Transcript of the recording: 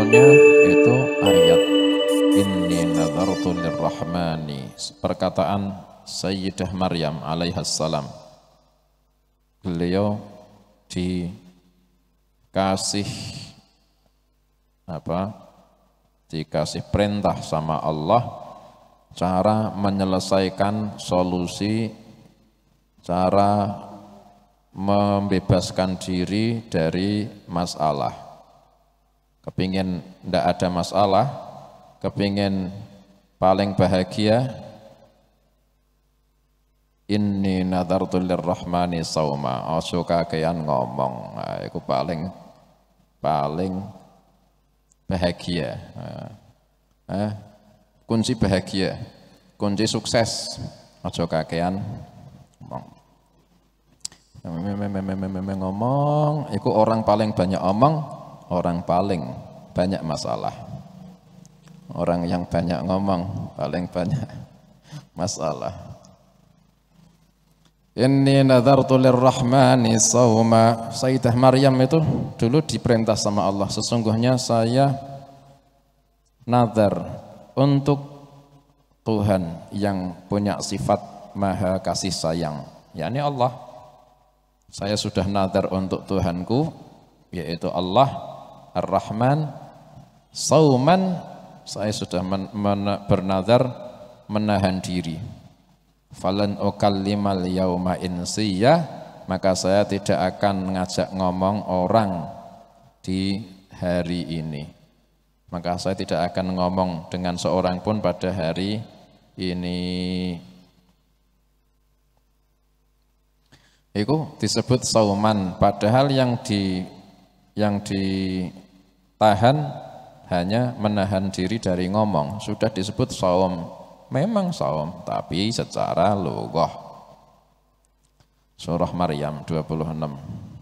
Contohnya itu ayat Inni nadhartu lirrahmani, perkataan Sayyidah Maryam alaihassalam. Beliau dikasih dikasih perintah sama Allah cara menyelesaikan solusi, cara membebaskan diri dari masalah. Kepingin tidak ada masalah, kepingin paling bahagia, inni nadhartu lirrahmani sauma, ojo kakean ngomong, nah, itu paling bahagia. Kunci bahagia, kunci sukses, ojo kakean ngomong. Itu orang paling banyak omong, orang paling banyak masalah. Orang yang banyak ngomong paling banyak masalah. Inni nadhartu lirrahmani sauma. Sayyidah Maryam itu dulu diperintah sama Allah, sesungguhnya saya nazar untuk Tuhan yang punya sifat maha kasih sayang, yakni Allah. Saya sudah nazar untuk Tuhanku, yaitu Allah Ar-Rahman, sauman, saya sudah bernazar menahan diri. Falan ukallimal yauma insiyah, maka saya tidak akan ngajak ngomong orang di hari ini. Maka saya tidak akan ngomong dengan seorang pun pada hari ini. Itu disebut sauman, padahal yang ditahan hanya menahan diri dari ngomong, sudah disebut saum. Memang saum, tapi secara lughah. Surah Maryam 26.